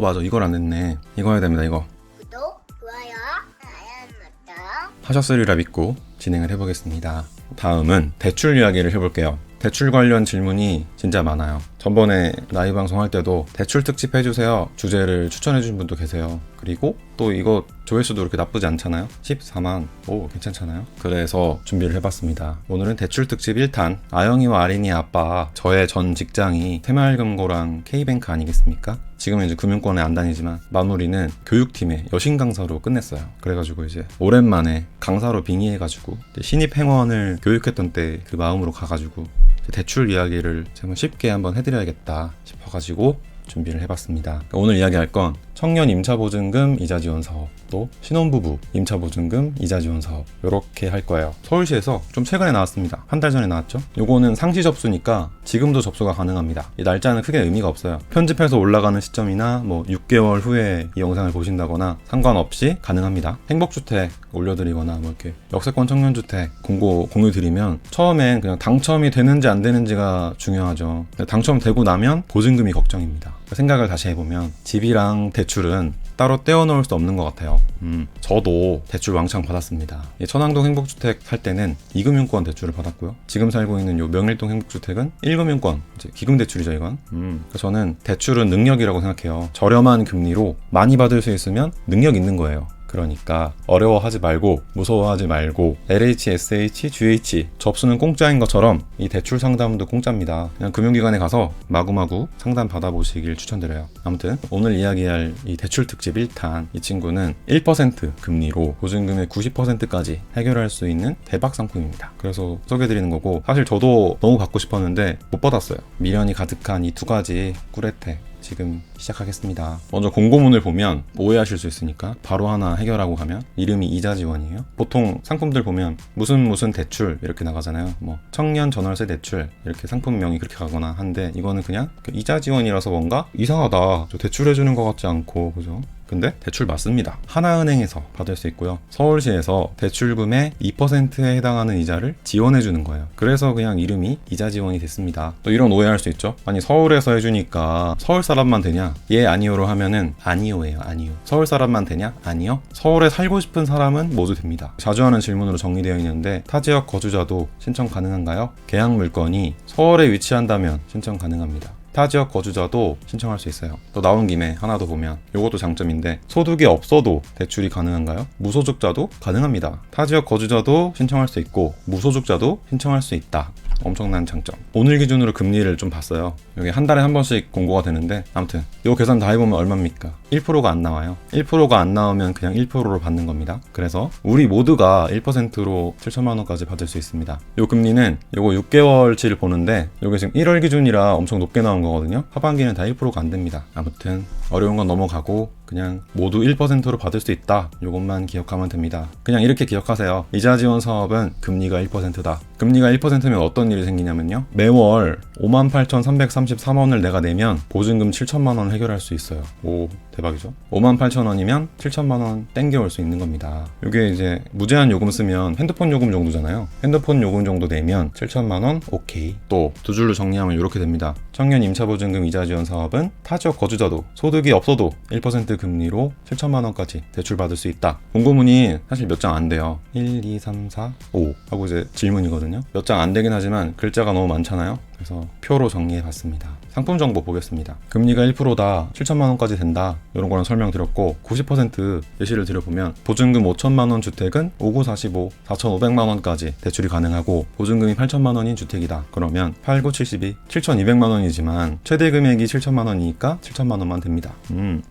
맞아, 이걸 안 했네. 이거 해야 됩니다. 이거 구독, 좋아요, 알람 설정. 하셨으리라 믿고 진행을 해보겠습니다. 다음은 대출 이야기를 해볼게요. 대출 관련 질문이 진짜 많아요. 전번에 라이브 방송할 때도 대출 특집 해주세요 주제를 추천해주신 분도 계세요. 그리고 또 이거 조회수도 그렇게 나쁘지 않잖아요. 14만, 오 괜찮잖아요. 그래서 준비를 해봤습니다. 오늘은 대출 특집 1탄, 아영이와 아린이 아빠, 저의 전 직장이 새마을금고랑 K뱅크 아니겠습니까? 지금은 이제 금융권에 안 다니지만 마무리는 교육팀의 여신 강사로 끝냈어요. 그래가지고 이제 오랜만에 강사로 빙의해가지고 신입 행원을 교육했던 때 그 마음으로 가가지고 대출 이야기를 정말 쉽게 한번 해드려야겠다 싶어가지고 준비를 해봤습니다. 오늘 이야기할 건 청년 임차보증금 이자지원 사업, 또 신혼부부 임차보증금 이자지원 사업, 이렇게 할 거예요. 서울시에서 좀 최근에 나왔습니다. 한 달 전에 나왔죠. 요거는 상시 접수니까 지금도 접수가 가능합니다. 이 날짜는 크게 의미가 없어요. 편집해서 올라가는 시점이나 뭐 6개월 후에 이 영상을 보신다거나 상관없이 가능합니다. 행복주택 올려드리거나 뭐 이렇게 역세권 청년주택 공유 드리면 처음엔 그냥 당첨이 되는지 안 되는지가 중요하죠. 당첨되고 나면 보증금이 걱정입니다. 생각을 다시 해보면 집이랑 대출은 따로 떼어놓을 수 없는 것 같아요. 저도 대출 왕창 받았습니다. 천왕동 행복주택 살 때는 2금융권 대출을 받았고요. 지금 살고 있는 요 명일동 행복주택은 1금융권, 이제 기금대출이죠 이건. 그래서 저는 대출은 능력이라고 생각해요. 저렴한 금리로 많이 받을 수 있으면 능력 있는 거예요. 그러니까 어려워하지 말고 무서워하지 말고 LH, SH, GH 접수는 공짜인 것처럼 이 대출 상담도 공짜입니다. 그냥 금융기관에 가서 마구마구 상담 받아보시길 추천드려요. 아무튼 오늘 이야기할 이 대출 특집 1탄, 이 친구는 1% 금리로 보증금의 90%까지 해결할 수 있는 대박 상품입니다. 그래서 소개해드리는 거고, 사실 저도 너무 받고 싶었는데 못 받았어요. 미련이 가득한 이 두 가지 꿀혜택 지금 시작하겠습니다. 먼저 공고문을 보면 오해하실 수 있으니까 바로 하나 해결하고 가면 이름이 이자지원이에요. 보통 상품들 보면 무슨 대출 이렇게 나가잖아요. 뭐 청년 전월세 대출 이렇게 상품명이 그렇게 가거나 한데, 이거는 그냥 이자지원이라서 뭔가 이상하다, 저 대출해주는 것 같지 않고, 그죠? 근데 대출 맞습니다. 하나은행에서 받을 수 있고요. 서울시에서 대출금의 2%에 해당하는 이자를 지원해주는 거예요. 그래서 그냥 이름이 이자지원이 됐습니다. 또 이런 오해할 수 있죠. 아니 서울에서 해주니까 서울 사람만 되냐? 예 아니요로 하면은 아니요예요. 아니요. 서울 사람만 되냐? 아니요. 서울에 살고 싶은 사람은 모두 됩니다. 자주 하는 질문으로 정리되어 있는데, 타지역 거주자도 신청 가능한가요? 계약 물건이 서울에 위치한다면 신청 가능합니다. 타지역 거주자도 신청할 수 있어요. 또 나온 김에 하나 더 보면 이것도 장점인데, 소득이 없어도 대출이 가능한가요? 무소득자도 가능합니다. 타지역 거주자도 신청할 수 있고 무소득자도 신청할 수 있다. 엄청난 장점. 오늘 기준으로 금리를 좀 봤어요. 여기 한 달에 한 번씩 공고가 되는데, 아무튼 이 계산 다 해보면 얼마입니까? 1%가 안 나와요. 1%가 안 나오면 그냥 1%로 받는 겁니다. 그래서 우리 모두가 1%로 7천만 원까지 받을 수 있습니다. 이 금리는 요거 6개월치를 보는데, 요게 지금 1월 기준이라 엄청 높게 나온 거거든요. 하반기는 다 1%가 안 됩니다. 아무튼 어려운 건 넘어가고 그냥 모두 1%로 받을 수 있다, 요것만 기억하면 됩니다. 그냥 이렇게 기억하세요. 이자지원 사업은 금리가 1%다. 금리가 1%면 어떤 일이 생기냐면요, 매월 58,333원을 내가 내면 보증금 7천만 원을 해결할 수 있어요. 오, 대박이죠. 58,000원이면 7천만 원 땡겨올 수 있는 겁니다. 이게 이제 무제한 요금 쓰면 핸드폰 요금 정도잖아요. 핸드폰 요금 정도 내면 7천만 원 오케이. 또 두 줄로 정리하면 이렇게 됩니다. 청년 임차보증금 이자지원 사업은 타지역 거주자도 소득이 없어도 1% 금리로 7천만 원까지 대출받을 수 있다. 공고문이 사실 몇 장 안 돼요. 1, 2, 3, 4, 5 하고 이제 질문이거든요. 몇 장 안 되긴 하지만 글자가 너무 많잖아요. 그래서 표로 정리해봤습니다. 상품 정보 보겠습니다. 금리가 1%다, 7천만 원까지 된다, 이런 거는 설명드렸고, 90% 예시를 드려보면 보증금 5천만 원 주택은 5945, 4,500만 원까지 대출이 가능하고, 보증금이 8천만 원인 주택이다. 그러면 8, 9, 72, 7,200만 원이지만 최대 금액이 7천만 원이니까 7천만 원만 됩니다.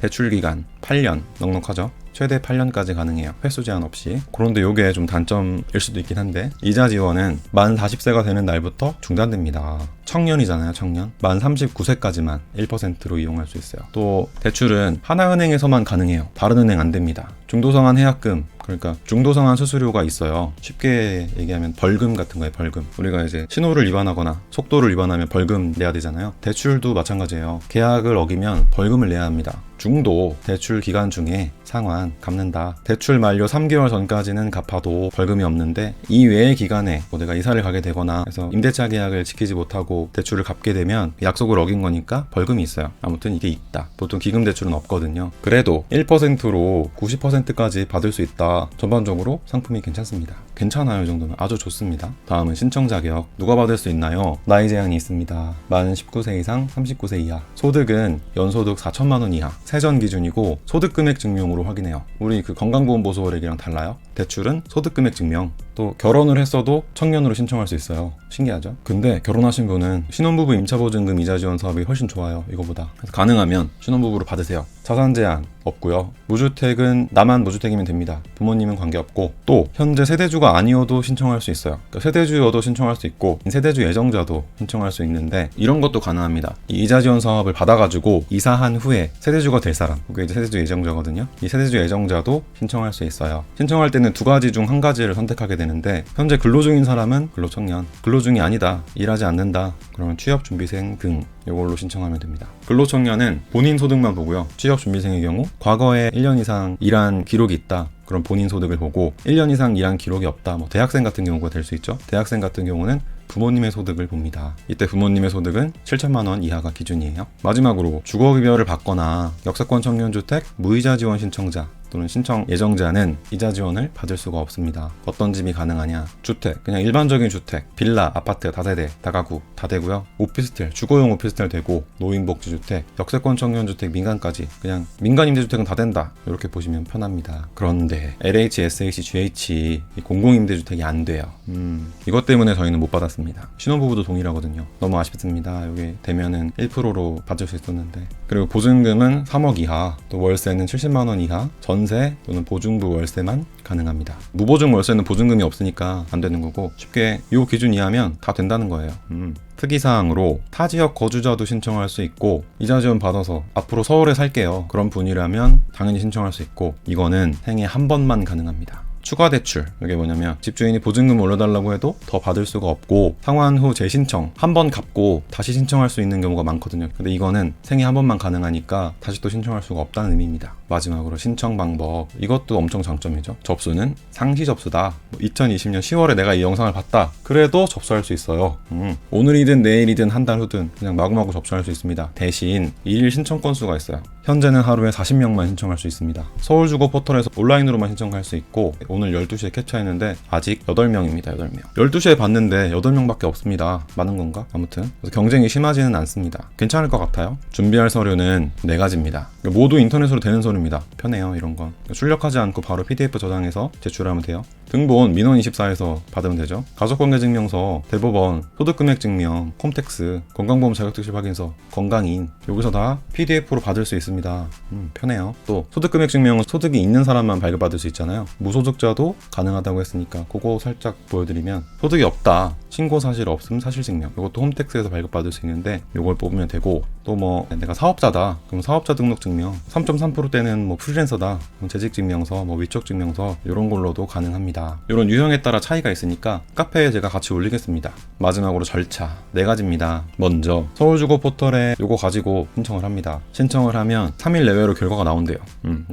대출 기간 8년, 넉넉하죠? 최대 8년까지 가능해요. 횟수 제한 없이. 그런데 이게 좀 단점일 수도 있긴 한데, 이자 지원은 만 40세가 되는 날부터 중단됩니다. 청년이잖아요, 청년. 만 39세까지만 1%로 이용할 수 있어요. 또 대출은 하나은행에서만 가능해요. 다른 은행 안 됩니다. 중도성한 해약금, 그러니까 중도성한 수수료가 있어요. 쉽게 얘기하면 벌금 같은 거예요. 벌금. 우리가 이제 신호를 위반하거나 속도를 위반하면 벌금 내야 되잖아요. 대출도 마찬가지예요. 계약을 어기면 벌금을 내야 합니다. 중도 대출 기간 중에 상환 갚는다. 대출 만료 3개월 전까지는 갚아도 벌금이 없는데 이 외의 기간에 뭐 내가 이사를 가게 되거나 해서 임대차 계약을 지키지 못하고 대출을 갚게 되면 약속을 어긴 거니까 벌금이 있어요. 아무튼 이게 있다. 보통 기금 대출은 없거든요. 그래도 1%로 90%까지 받을 수 있다. 전반적으로 상품이 괜찮습니다. 괜찮아요. 이 정도면 아주 좋습니다. 다음은 신청 자격. 누가 받을 수 있나요? 나이 제한이 있습니다. 만 19세 이상 39세 이하. 소득은 연소득 4천만 원 이하. 세전 기준이고 소득 금액 증명으로 확인해요. 우리 그 건강보험보수월액이랑 달라요. 대출은 소득 금액 증명. 또 결혼을 했어도 청년으로 신청할 수 있어요. 신기하죠? 근데 결혼하신 분은 신혼부부 임차보증금 이자 지원 사업이 훨씬 좋아요. 이거보다. 그래서 가능하면 신혼부부로 받으세요. 자산 제한 없고요. 무주택은 나만 무주택이면 됩니다. 부모님은 관계없고 또 현재 세대주가 아니어도 신청할 수 있어요. 그러니까 세대주여도 신청할 수 있고 세대주 예정자도 신청할 수 있는데 이런 것도 가능합니다. 이 이자 지원 사업을 받아가지고 이사한 후에 세대주가 될 사람, 그게 이제 세대주 예정자거든요. 이 세대주 예정자도 신청할 수 있어요. 신청할 때는 두 가지 중 한 가지를 선택하게 되는데 현재 근로 중인 사람은 근로청년, 근로 중이 아니다, 일하지 않는다, 그러면 취업준비생 등 이걸로 신청하면 됩니다. 근로청년은 본인 소득만 보고요. 취업준비생의 경우 과거에 1년 이상 일한 기록이 있다. 그럼 본인 소득을 보고 1년 이상 일한 기록이 없다. 뭐 대학생 같은 경우가 될 수 있죠. 대학생 같은 경우는 부모님의 소득을 봅니다. 이때 부모님의 소득은 7천만 원 이하가 기준이에요. 마지막으로 주거급여를 받거나 역세권 청년주택 무이자 지원 신청자 또는 신청 예정자는 이자 지원을 받을 수가 없습니다. 어떤 집이 가능하냐? 주택, 그냥 일반적인 주택, 빌라, 아파트, 다세대, 다가구 다 되고요. 오피스텔, 주거용 오피스텔 되고 노인복지주택, 역세권 청년주택, 민간까지 그냥 민간 임대주택은 다 된다. 이렇게 보시면 편합니다. 그런데 LH, SH, GH 공공임대주택이 안 돼요. 이것 때문에 저희는 못 받았습니다. 신혼부부도 동일하거든요. 너무 아쉽습니다. 여기 되면은 1%로 받을 수 있었는데. 그리고 보증금은 3억 이하, 또 월세는 70만 원 이하, 전세 또는 보증부 월세만 가능합니다. 무보증 월세는 보증금이 없으니까 안 되는 거고 쉽게 이 기준 이하면 다 된다는 거예요. 특이사항으로 타 지역 거주자도 신청할 수 있고 이자 지원 받아서 앞으로 서울에 살게요. 그런 분이라면 당연히 신청할 수 있고 이거는 생애 한 번만 가능합니다. 추가 대출, 이게 뭐냐면 집주인이 보증금 올려달라고 해도 더 받을 수가 없고 상환 후 재신청 한 번 갚고 다시 신청할 수 있는 경우가 많거든요. 근데 이거는 생애 한 번만 가능하니까 다시 또 신청할 수가 없다는 의미입니다. 마지막으로 신청 방법, 이것도 엄청 장점이죠. 접수는 상시 접수다. 2020년 10월에 내가 이 영상을 봤다, 그래도 접수할 수 있어요. 오늘이든 내일이든 한 달 후든 그냥 마구마구 접수할 수 있습니다. 대신 일일 신청 건수가 있어요. 현재는 하루에 40명만 신청할 수 있습니다. 서울주거 포털에서 온라인으로만 신청할 수 있고 오늘 12시에 캡처했는데 아직 8명입니다. 8명. 12시에 봤는데 8명밖에 없습니다. 많은 건가? 아무튼 그래서 경쟁이 심하지는 않습니다. 괜찮을 것 같아요. 준비할 서류는 4가지입니다. 모두 인터넷으로 되는 서류입니다. 편해요. 이런 건 출력하지 않고 바로 PDF 저장해서 제출하면 돼요. 등본 민원24에서 받으면 되죠. 가족관계증명서, 대법원, 소득금액증명, 컴택스, 건강보험 자격특실 확인서, 건강인, 여기서 다 PDF로 받을 수 있습니다. 편해요. 또 소득금액증명은 소득이 있는 사람만 발급받을 수 있잖아요. 무소득자도 가능하다고 했으니까 그거 살짝 보여드리면, 소득이 없다, 신고 사실 없음 사실증명, 이것도 홈택스에서 발급받을 수 있는데 이걸 뽑으면 되고, 또 뭐 내가 사업자다 그럼 사업자 등록증명, 3.3%대는 뭐 프리랜서다 그럼 재직증명서, 뭐 위촉증명서, 이런 걸로도 가능합니다. 이런 유형에 따라 차이가 있으니까 카페에 제가 같이 올리겠습니다. 마지막으로 절차 4가지입니다. 먼저 서울주거 포털에 요거 가지고 신청을 합니다. 신청을 하면 3일 내외로 결과가 나온대요.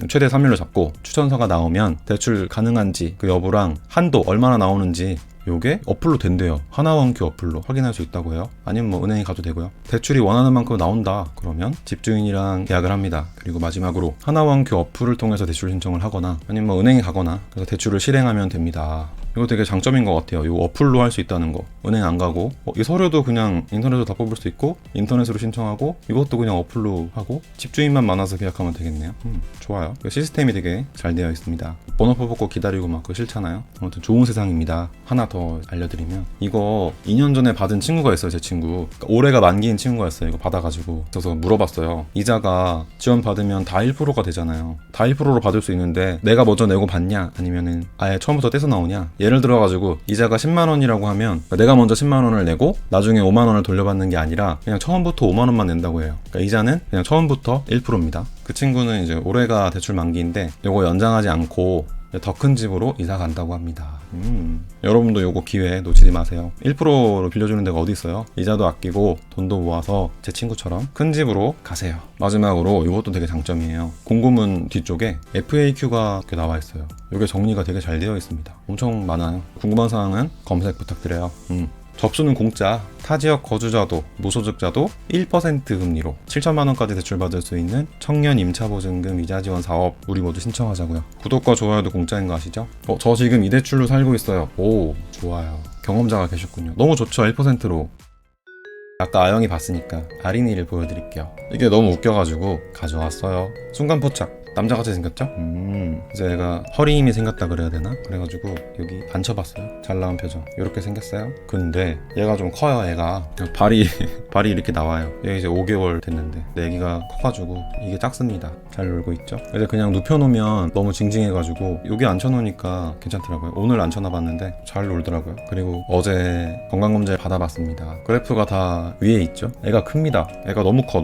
최대 3일로 잡고 추천서가 나오면 대출 가능한지 그 여부랑 한도 얼마나 나오는지 요게 어플로 된대요. 하나원큐 어플로 확인할 수 있다고 해요. 아니면 뭐 은행에 가도 되고요. 대출이 원하는 만큼 나온다 그러면 집주인이랑 계약을 합니다. 그리고 마지막으로 하나원큐 어플을 통해서 대출 신청을 하거나 아니면 뭐 은행에 가거나 그래서 대출을 실행하면 됩니다. 이거 되게 장점인 것 같아요. 이 어플로 할 수 있다는 거. 은행 안 가고 이 서류도 그냥 인터넷으로 다 뽑을 수 있고 인터넷으로 신청하고 이것도 그냥 어플로 하고 집주인만 많아서 계약하면 되겠네요. 좋아요. 시스템이 되게 잘 되어 있습니다. 번호표 뽑고 기다리고 막 그거 싫잖아요. 아무튼 좋은 세상입니다. 하나 더 알려드리면, 이거 2년 전에 받은 친구가 있어요. 제 친구. 그러니까 올해가 만기인 친구가 있어요. 이거 받아가지고 그래서 물어봤어요. 이자가 지원 받으면 다 1%가 되잖아요. 다 1%로 받을 수 있는데 내가 먼저 내고 받냐 아니면은 아예 처음부터 떼서 나오냐. 예를 들어가지고 이자가 10만 원이라고 하면 내가 먼저 10만 원을 내고 나중에 5만 원을 돌려받는 게 아니라 그냥 처음부터 5만 원만 낸다고 해요. 그러니까 이자는 그냥 처음부터 1%입니다. 그 친구는 이제 올해가 대출 만기인데 이거 연장하지 않고 더 큰 집으로 이사 간다고 합니다. 여러분도 요거 기회 놓치지 마세요. 1%로 빌려주는 데가 어디 있어요? 이자도 아끼고 돈도 모아서 제 친구처럼 큰 집으로 가세요. 마지막으로 이것도 되게 장점이에요. 공고문 뒤쪽에 FAQ가 이렇게 나와 있어요. 이게 정리가 되게 잘 되어 있습니다. 엄청 많아요. 궁금한 사항은 검색 부탁드려요. 접수는 공짜, 타지역 거주자도 무소득자도 1% 금리로 7천만 원까지 대출받을 수 있는 청년 임차보증금 이자 지원 사업, 우리 모두 신청하자고요. 구독과 좋아요도 공짜인 거 아시죠? 저 지금 이 대출로 살고 있어요. 오, 좋아요. 경험자가 계셨군요. 너무 좋죠, 1%로. 아까 아영이 봤으니까 아린이를 보여드릴게요. 이게 너무 웃겨가지고 가져왔어요. 순간 포착. 남자같이 생겼죠? 이제 얘가 허리 힘이 생겼다 그래야 되나? 그래가지고 여기 앉혀봤어요. 잘 나온 표정. 이렇게 생겼어요. 근데 얘가 좀 커요. 얘가 발이 이렇게 나와요. 얘 이제 5개월 됐는데 내 애기가 커가지고 이게 작습니다. 잘 놀고 있죠? 이제 그냥 눕혀놓으면 너무 징징해가지고 여기 앉혀놓으니까 괜찮더라고요. 오늘 앉혀놔봤는데 잘 놀더라고요. 그리고 어제 건강검진을 받아봤습니다. 그래프가 다 위에 있죠? 애가 큽니다. 애가 너무 커.